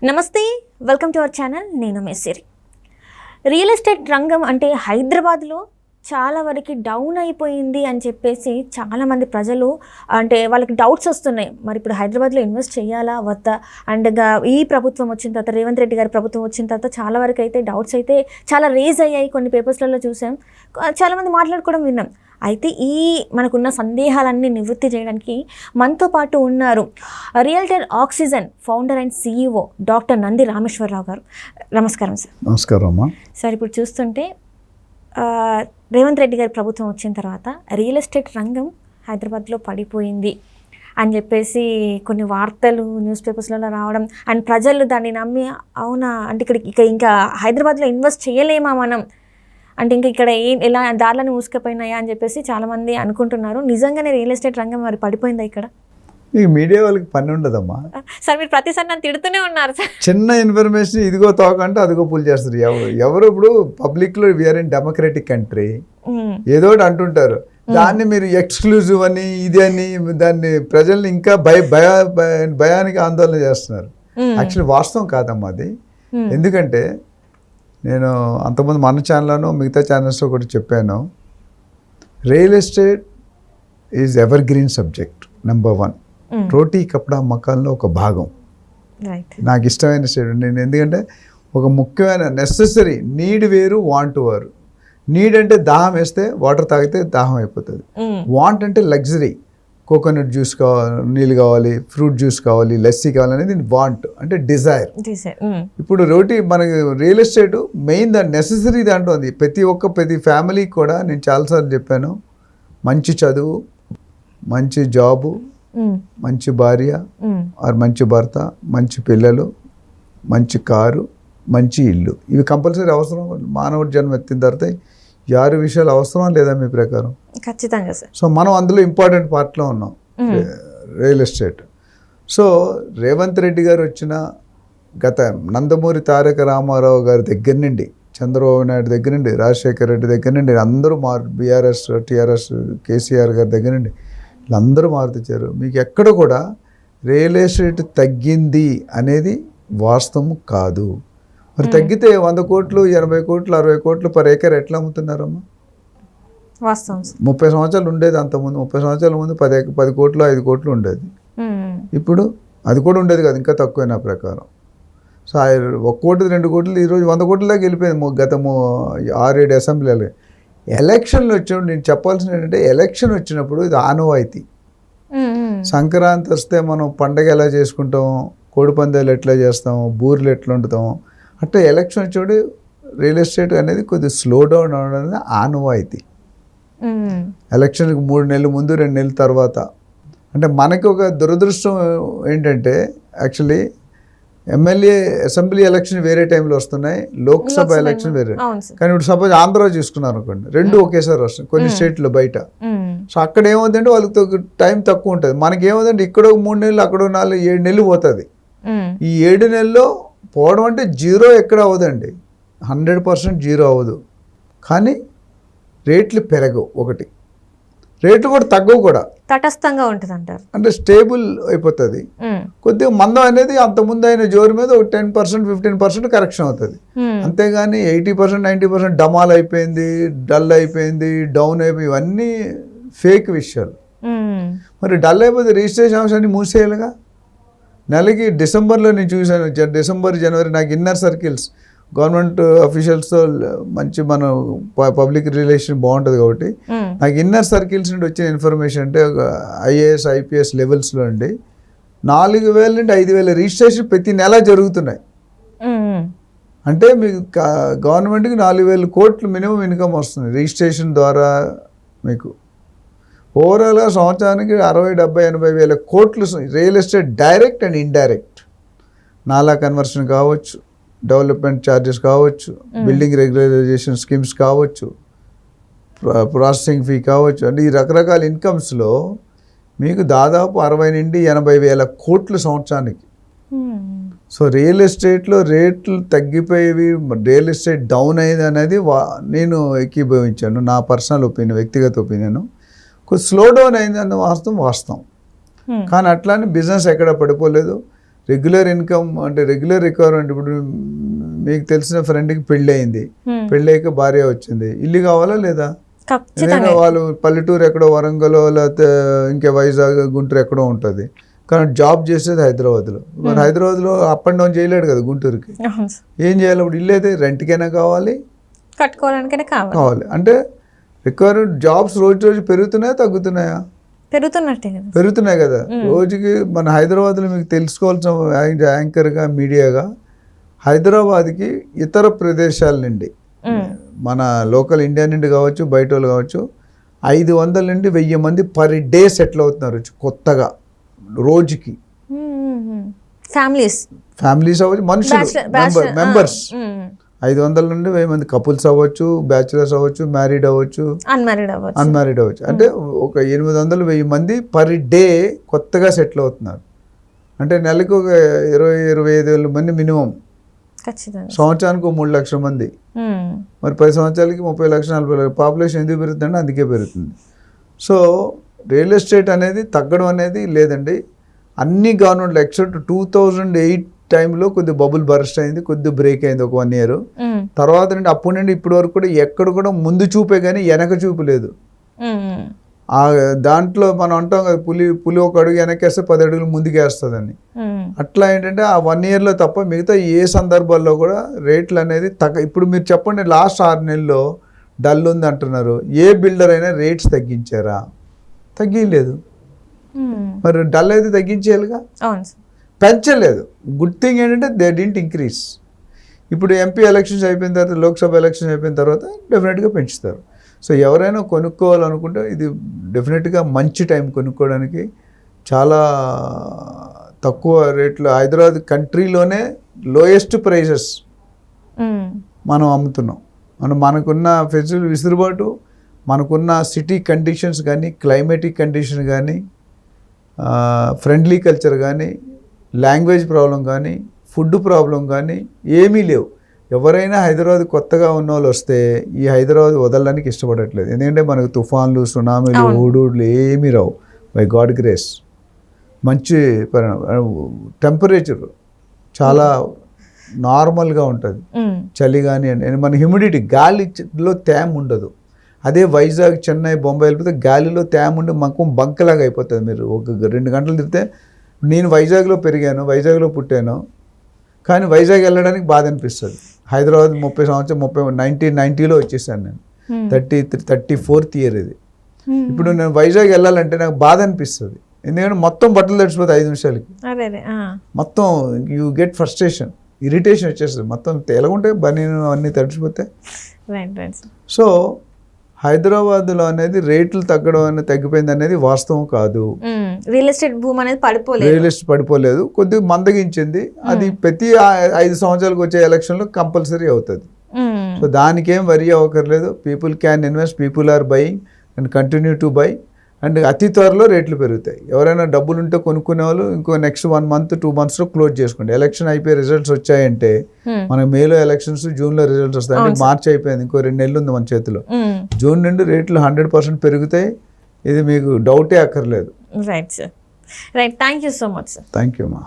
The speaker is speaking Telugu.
నమస్తే, వెల్కమ్ టు అవర్ ఛానల్. నేను మెస్సిరి. రియల్ ఎస్టేట్ రంగం అంటే హైదరాబాద్లో చాలా వరకు డౌన్ అయిపోయింది అని చెప్పేసి చాలామంది ప్రజలు అంటే వాళ్ళకి డౌట్స్ వస్తున్నాయి. మరి ఇప్పుడు హైదరాబాద్లో ఇన్వెస్ట్ చేయాలా వద్దా? అండ్ ఈ ప్రభుత్వం వచ్చిన తర్వాత, రేవంత్ రెడ్డి గారి ప్రభుత్వం వచ్చిన తర్వాత చాలా వరకు అయితే డౌట్స్ అయితే చాలా రేజ్ అయ్యాయి. కొన్ని పేపర్స్లలో చూసాం, చాలామంది మాట్లాడుకోవడం విన్నాం. అయితే ఈ మనకున్న సందేహాలన్నీ నివృత్తి చేయడానికి మనతో పాటు ఉన్నారు realtor oxygen founder and CEO doctor Nandi Rameshwar Rao గారు. నమస్కారం సార్. నమస్కారం అమ్మా. సార్, ఇప్పుడు చూస్తుంటే రేవంత్ రెడ్డి గారి ప్రభుత్వం వచ్చిన తర్వాత రియల్ ఎస్టేట్ రంగం హైదరాబాద్లో పడిపోయింది అని చెప్పేసి కొన్ని వార్తలు న్యూస్ పేపర్స్లలో రావడం, అండ్ ప్రజలు దాన్ని నమ్మి అవునా అంటే ఇంకా హైదరాబాద్లో ఇన్వెస్ట్ చేయలేమా మనం అంటే ఇక్కడ ఎలా దారులను మూసుకుపోయినాయా అని చెప్పేసి చాలామంది అనుకుంటున్నారు. నిజంగానే రియల్ ఎస్టేట్ రంగం మరి పడిపోయిందా ఇక్కడ? ఈ మీడియా వాళ్ళకి పని ఉండదమ్మా సార్. మీరు ప్రతిసారి నన్ను తిడుతూనే ఉన్నారు సార్. చిన్న ఇన్ఫర్మేషన్ ఇదిగో తోకంటే అదిగో పుల్ చేస్తారు. ఎవరు ఇప్పుడు పబ్లిక్లో వీఆర్ ఇన్ డెమోక్రటిక్ కంట్రీ ఏదో ఒకటి అంటుంటారు. దాన్ని మీరు ఎక్స్క్లూజివ్ అని ఇది అని దాన్ని ప్రజల్ని ఇంకా భయానికి ఆందోళన చేస్తున్నారు. యాక్చువల్లీ వాస్తవం కాదమ్మా అది. ఎందుకంటే నేను అంతకుముందు మన ఛానల్లోనూ మిగతా ఛానల్స్లో కూడా చెప్పాను, real estate is ever green subject. Number 1 రోటీ కపడా మకాన్లో ఒక భాగం. నాకు ఇష్టమైన స్టేట్ నేను, ఎందుకంటే ఒక ముఖ్యమైన నెసెసరీ నీడ్ వేరు, వాంట్ వేరు. నీడ్ అంటే దాహం వేస్తే వాటర్ తాగితే దాహం అయిపోతుంది. వాంట్ అంటే లగ్జరీ, కోకోనట్ జ్యూస్ కావాలి, నీళ్ళు కావాలి, ఫ్రూట్ జ్యూస్ కావాలి, లస్సీ కావాలి అనేది వాంట్ అంటే డిజైర్. ఇప్పుడు రోటీ మనకి రియల్ ఎస్టేట్ మెయిన్ దాని నెసెసరీ దాంట్లో ఉంది. ప్రతి ఫ్యామిలీకి కూడా నేను చాలాసార్లు చెప్పాను, మంచి చదువు, మంచి జాబు, మంచి భార్య ఆర్ మంచి భర్త, మంచి పిల్లలు, మంచి కారు, మంచి ఇల్లు, ఇవి కంపల్సరీ అవసరం. మానవుడి జన్మ ఎత్తిన తర్వాత 6 విషయాలు అవసరం లేదా మీ ప్రకారం? ఖచ్చితంగా సార్. సో మనం అందులో ఇంపార్టెంట్ పార్ట్లో ఉన్నాం real estate. So Revanth Reddy గారు వచ్చిన గత నందమూరి తారక రామారావు గారి దగ్గర నుండి, చంద్రబాబు నాయుడు దగ్గర నుండి, రాజశేఖర రెడ్డి దగ్గర నుండి అందరూ BRS, TRS, KCR గారి దగ్గర నుండి వీళ్ళందరూ మారుతొచ్చారు. మీకు ఎక్కడ కూడా రియల్ ఎస్టేట్ తగ్గింది అనేది వాస్తవం కాదు. మరి తగ్గితే 100 కోట్లు, 80 కోట్లు, 60 కోట్లు పర్ ఏకర్ ఎట్లా అమ్ముతున్నారమ్మా? వాస్తవం. 30 సంవత్సరాలు ఉండేది అంతకుముందు. 30 సంవత్సరాల ముందు 10 కోట్లు 5 కోట్లు ఉండేది. ఇప్పుడు అది కూడా ఉండేది కాదు, ఇంకా తక్కువ నా ప్రకారం. సో 1 కోటి 2 కోట్లు ఈరోజు 100 కోట్ల దాకా వెళ్ళిపోయింది. గత 6-7 అసెంబ్లీలు. ఎలక్షన్లు వచ్చినప్పుడు నేను చెప్పాల్సింది ఏంటంటే, ఎలక్షన్ వచ్చినప్పుడు ఇది ఆనవాయితీ. సంక్రాంతి వస్తే మనం పండగ ఎలా చేసుకుంటాం, కోడిపందాలు ఎట్లా చేస్తాం, బూర్లు ఎట్లా వండుతాం, అట్లా ఎలక్షన్ వచ్చినప్పుడు రియల్ ఎస్టేట్ అనేది కొద్దిగా స్లో డౌన్ అవడం అనేది ఆనవాయితీ. ఎలక్షన్కి 3 నెలల ముందు, 2 నెలల తర్వాత. అంటే మనకి ఒక దురదృష్టం ఏంటంటే, యాక్చువల్లీ ఎమ్మెల్యే అసెంబ్లీ ఎలక్షన్ వేరే టైంలో వస్తున్నాయి, లోక్సభ ఎలక్షన్ వేరే. కానీ ఇప్పుడు సపోజ్ ఆంధ్ర చూసుకున్నారు అనుకోండి, 2 ఒకేసారి వస్తున్నాయి కొన్ని స్టేట్లో బయట. సో అక్కడ ఏమవుతుందంటే వాళ్ళకి టైం తక్కువ ఉంటుంది. మనకి ఏమవుతుందంటే ఇక్కడ 3 నెలలు, అక్కడ 4-7 నెలలు పోతుంది. ఈ 7 నెలల్లో పోవడం అంటే జీరో ఎక్కడ అవ్వదండి, 100% జీరో అవ్వదు. కానీ రేట్లు పెరగవు, ఒకటి రేట్లు కూడా తగ్గవు, కూడా తటస్థంగా ఉంటుంది అంటారు. అంటే స్టేబుల్ అయిపోతుంది. కొద్దిగా మందం అనేది అంతకుముందు అయిన జోరు మీద ఒక 10%, 15% కరెక్షన్ అవుతుంది. అంతేగాని 80%, 90% డమాల్ అయిపోయింది, డల్ అయిపోయింది, డౌన్ అయిపోయి, ఇవన్నీ ఫేక్ విషయాలు. మరి డల్ అయిపోతే రిజిస్ట్రేషన్ అంశాన్ని మూసేయాలిగా. నెలకి డిసెంబర్లో నేను చూశాను, డిసెంబర్, జనవరి నాకు ఇన్నర్ సర్కిల్స్ గవర్నమెంట్ అఫీషియల్స్తో మంచి మన పబ్లిక్ రిలేషన్ బాగుంటుంది కాబట్టి నాకు ఇన్నర్ సర్కిల్స్ నుండి వచ్చిన ఇన్ఫర్మేషన్ అంటే ఒక IAS, IPS లెవెల్స్లో అండి 4,000 నుండి 5,000 రిజిస్ట్రేషన్ ప్రతి నెల జరుగుతున్నాయి. అంటే మీకు గవర్నమెంట్కి 4,000 కోట్లు మినిమం ఇన్కమ్ వస్తుంది రిజిస్ట్రేషన్ ద్వారా. మీకు ఓవరాల్గా సంవత్సరానికి 60, 70, 80 వేల కోట్లు real estate direct and indirect. నాలా కన్వర్షన్ కావచ్చు, డెవలప్మెంట్ ఛార్జెస్ కావచ్చు, బిల్డింగ్ రెగ్యులరైజేషన్ స్కీమ్స్ కావచ్చు, ప్రాసెసింగ్ ఫీ కావచ్చు, అంటే ఈ రకరకాల ఇన్కమ్స్లో మీకు దాదాపు 60 నుండి 80 వేల కోట్లు సంవత్సరానికి. సో రియల్ ఎస్టేట్లో రేట్లు తగ్గిపోయేవి, రియల్ ఎస్టేట్ డౌన్ అయ్యేది అనేది నేను ఏకీభవించాను. నా పర్సనల్ ఒపీనియన్, వ్యక్తిగత ఒపీనియన్. కొద్ది స్లో డౌన్ అయిందన్న వాస్తవం. కానీ అట్లానే బిజినెస్ ఎక్కడ పడిపోలేదు. రెగ్యులర్ ఇన్కమ్ అంటే రెగ్యులర్ రిక్వైర్మెంట్. ఇప్పుడు మీకు తెలిసిన ఫ్రెండ్కి పెళ్ళి అయింది, పెళ్ళి అయ్యాక భార్య వచ్చింది, ఇల్లు కావాలా లేదా? ఎందుకంటే వాళ్ళు పల్లెటూరు ఎక్కడో వరంగల్ లేకపోతే ఇంకా వైజాగ్ గుంటూరు ఎక్కడో ఉంటుంది, కానీ జాబ్ చేసేది హైదరాబాద్లో. మరి హైదరాబాద్లో అప్ అండ్ డౌన్ చేయలేడు కదా గుంటూరుకి. ఏం చేయాలి అప్పుడు? ఇల్లు అయితే రెంట్కైనా కావాలి, కట్టుకోవడానికైనా కావాలి. అంటే రిక్వైర్మెంట్ జాబ్స్ రోజు రోజు పెరుగుతున్నాయా తగ్గుతున్నాయా? పెరుగుతున్నాయి కదా రోజుకి. మన హైదరాబాద్లో మీకు తెలుసుకోవాల్సిన యాంకర్గా మీడియాగా హైదరాబాద్కి ఇతర ప్రదేశాల నుండి, మన లోకల్ ఇండియా నుండి కావచ్చు, బయట వాళ్ళు కావచ్చు, 500 నుండి 1000 మంది పర్ డే సెటిల్ అవుతున్నారు కొత్తగా రోజుకి. ఫ్యామిలీస్ అవ్వచ్చు, మనుషులు, మెంబర్స్. 500 నుండి 1000 మంది కపుల్స్ అవ్వచ్చు, బ్యాచులర్స్ అవ్వచ్చు, మ్యారీడ్ అవ్వచ్చు, అన్మ్యారీడ్ అవ్వచ్చు. అంటే ఒక 800-1000 మంది పర్ డే కొత్తగా సెటిల్ అవుతున్నారు. అంటే నెలకు ఒక 20-25 మంది మినిమం. సంవత్సరానికి 3 లక్షల మంది. మరి 10 సంవత్సరాలకి 30 లక్షలు 40 లక్షలు. పాపులేషన్ ఎందుకు పెరుగుతుందంటే అందుకే పెరుగుతుంది. సో రియల్ ఎస్టేట్ అనేది తగ్గడం అనేది లేదండి. అన్ని గవర్నమెంట్లు ఎక్సెప్ట్ 2008 టైంలో కొద్ది బబుల్ బర్స్ట్ అయింది, కొద్ది బ్రేక్ అయింది ఒక 1 year. తర్వాత నుండి అప్పటి నుండి ఇప్పటి వరకు కూడా ఎక్కడ కూడా ముందు చూపే కానీ వెనక చూపు లేదు. దాంట్లో మనం అంటాం కదా, పులి ఒక అడుగు వెనకేస్తే 10 అడుగులు ముందుకేస్తుందని. అట్లా ఏంటంటే ఆ 1 yearలో తప్ప మిగతా ఏ సందర్భాల్లో కూడా రేట్లు అనేది ఇప్పుడు మీరు చెప్పండి, లాస్ట్ 6 నెలల్లో డల్ ఉంది అంటున్నారు. ఏ బిల్డర్ అయినా రేట్స్ తగ్గించారా? తగ్గించలేదు. మరి డల్ అయితే తగ్గించేయాలిగా, పెంచలేదు. గుడ్ థింగ్ ఏంటంటే దే డింట్ ఇంక్రీజ్. ఇప్పుడు ఎంపీ ఎలక్షన్స్ అయిపోయిన తర్వాత, లోక్సభ ఎలక్షన్స్ అయిపోయిన తర్వాత డెఫినెట్గా పెంచుతారు. సో ఎవరైనా కొనుక్కోవాలనుకుంటే ఇది డెఫినెట్గా మంచి టైం కొనుక్కోవడానికి. చాలా తక్కువ రేట్లో హైదరాబాద్ కంట్రీలోనే లోయెస్ట్ ప్రైజెస్ మనం అమ్ముతున్నాం. మనకున్న ఫెసిలిటీ విసులుబాటు, మనకున్న సిటీ కండిషన్స్ కానీ, క్లైమేటిక్ కండిషన్ కానీ, ఫ్రెండ్లీ కల్చర్ కానీ, లాంగ్వేజ్ ప్రాబ్లం కానీ, ఫుడ్ ప్రాబ్లం కానీ ఏమీ లేవు. ఎవరైనా హైదరాబాద్ కొత్తగా ఉన్న వాళ్ళు వస్తే ఈ హైదరాబాద్ వదలడానికి ఇష్టపడట్లేదు. ఎందుకంటే మనకు తుఫాన్లు, సునామీలు, హుడూడ్లు ఏమీ రావు బై గాడ్ గ్రేస్. మంచి టెంపరేచర్ చాలా నార్మల్గా ఉంటుంది. చలి కానీ మన హ్యూమిడిటీ, గాలిలో తేమ ఉండదు. అదే వైజాగ్, చెన్నై, బొంబాయి వెళ్ళిపోతే గాలిలో తేమ ఉండి మకం బంకలాగా అయిపోతుంది. మీరు ఒక 2 గంటలు తిరిగితే, నేను వైజాగ్లో పెరిగాను, వైజాగ్లో పుట్టాను, కానీ వైజాగ్ వెళ్ళడానికి బాధ అనిపిస్తుంది. హైదరాబాద్ 30 సంవత్సరం 1990లో వచ్చేసాను నేను. 34th year ఇది. ఇప్పుడు నేను వైజాగ్ వెళ్ళాలంటే నాకు బాధ అనిపిస్తుంది. ఎందుకంటే మొత్తం బట్టలు తడిచిపోతాయి 5 నిమిషాలకి. మొత్తం యూ గెట్ ఫ్రస్ట్రేషన్, ఇరిటేషన్ వచ్చేస్తుంది. మొత్తం ఎలాగుంటే బనీను అన్నీ తడిచిపోతే. సో హైదరాబాద్లో అనేది రేట్లు తగ్గడం అనేది తగ్గిపోయింది అనేది వాస్తవం కాదు. రియల్ ఎస్టేట్ భూమి అనేది పడిపోలేదు, కొద్దిగా మందగించింది. అది ప్రతి 5 సంవత్సరాలకు వచ్చే ఎలక్షన్లో కంపల్సరీ అవుతుంది. సో దానికేం వరి అవ్వకర్లేదు. People can invest, people are buying and continue to buy. And అతి త్వరలో రేట్లు పెరుగుతాయి. ఎవరైనా డబ్బులు ఉంటే కొనుక్కునే వాళ్ళు ఇంకో నెక్స్ట్ 1 month 2 monthsలో క్లోజ్ చేసుకోండి. ఎలక్షన్ అయిపోయి రిజల్ట్స్ వచ్చాయంటే, మనకి మేలో ఎలక్షన్స్, జూన్లో రిజల్ట్స్ వస్తాయి. అంటే మార్చి అయిపోయింది, ఇంకో 2 నెలలు ఉంది మన చేతిలో. జూన్ నుండి రేట్లు 100% పెరుగుతాయి. ఇది మీకు డౌటే అక్కర్లేదు. Right sir, right. Thank you so much sir. Thank you మా.